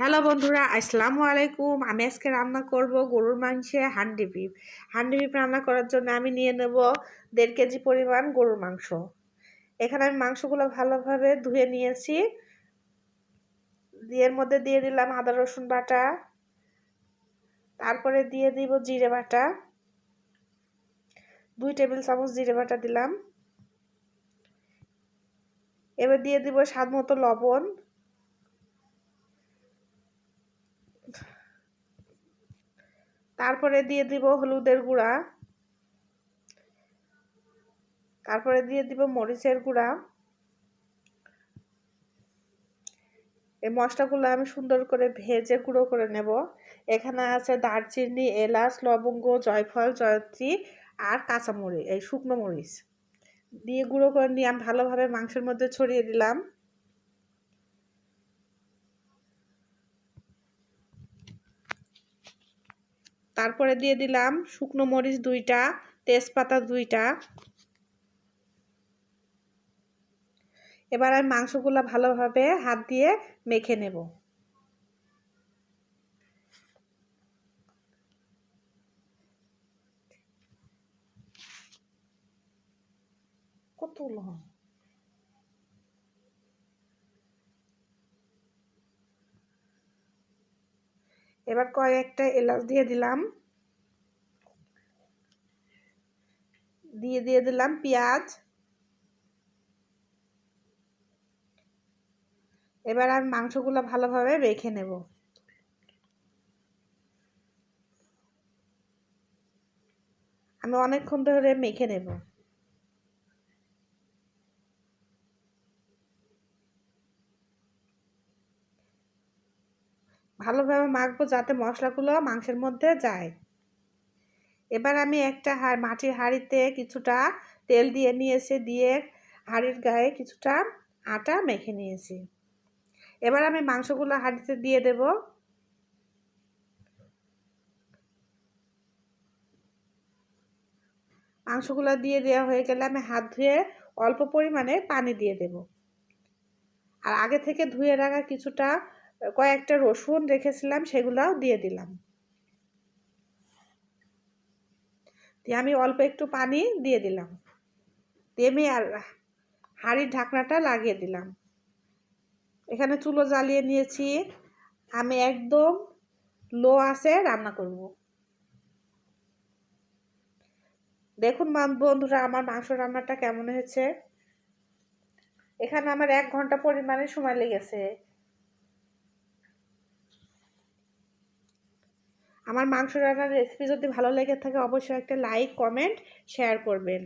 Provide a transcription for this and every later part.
Hello বন্ধুরা, আসসালামু আলাইকুম। আমি আজকে রান্না করব গরুর মাংসে হান্ডি বিফ। হান্ডি বিফ রান্না করার জন্য আমি নিয়ে নেব 1.5 কেজি পরিমাণ গরুর মাংস। এখানে আমি মাংসগুলো ভালোভাবে ধুয়ে নিয়েছি। এর মধ্যে দিয়ে দিলাম আদা রসুন বাটা, তারপরে দিয়ে দিব জিরে বাটা, 2 টেবিল চামচ জিরে বাটা দিলাম। এবার দিয়ে দিব স্বাদ মতো লবণ, তারপরে দিয়ে দিব হলুদের গুঁড়া, তারপরে দিয়ে দিব মরিচের গুঁড়া। এই মশলাগুলো আমি সুন্দর করে ভেজে গুঁড়ো করে নেব। এখানে আছে দারচিনি, এলাচ, লবঙ্গ, জয়ফল, জয়ত্রী আর কাঁচামরিচ, এই শুকনো মরিচ দিয়ে গুঁড়ো করে নিয়ে আমি ভালোভাবে মাংসের মধ্যে ছড়িয়ে দিলাম। তারপরে দিয়ে দিলাম শুকনো মরিচ 2টা, তেজপাতা 2টা। এবার আমি মাংসগুলো ভালোভাবে হাত দিয়ে মেখে নেব। কতগুলো হয়? এবার কয়েকটা এলাচ দিয়ে দিলাম, দিয়ে দিলাম পেঁয়াজ। এবার আমি মাংসগুলো ভালোভাবে মেখে নেব। আমি অনেকক্ষণ ধরে মেখে নেব। ভালোভাবে মাখবো যাতে মশলাগুলো মাংসের মধ্যে যায়। এবার আমি একটা মাটির হাঁড়িতে কিছুটা তেল দিয়ে নিয়েছি, দিয়ে হাঁড়ির গায়ে কিছুটা আটা মেখে নিয়েছি। এবার আমি মাংসগুলো হাঁড়িতে দিয়ে দেব। মাংসগুলো দিয়ে দেওয়া হয়ে গেলে আমি হাত ধুয়ে অল্প পরিমাণে পানি দিয়ে দেব। আর আগে থেকে ধুয়ে রাখা কিছুটা কয়েকটা রসুন রেখেছিলাম, সেগুলোও দিয়ে দিলাম। দিয়ে আমি অল্প একটু পানি দিয়ে দিলাম, দিয়ে আমি আর হাঁড়ির ঢাকনাটা লাগিয়ে দিলাম। এখানে চুলো জ্বালিয়ে নিয়েছি, আমি একদম লো আঁচে রান্না করব। দেখুন বন্ধুরা, আমার মাংস রান্নাটা কেমন হয়েছে। এখানে আমার 1 ঘন্টা পরিমাণে সময় লেগেছে। আমার মাংস রান্নার রেসিপি যদি ভালো লেগে থাকে অবশ্যই একটা লাইক, কমেন্ট, শেয়ার করবেন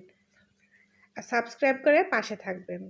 আর সাবস্ক্রাইব করে পাশে থাকবেন।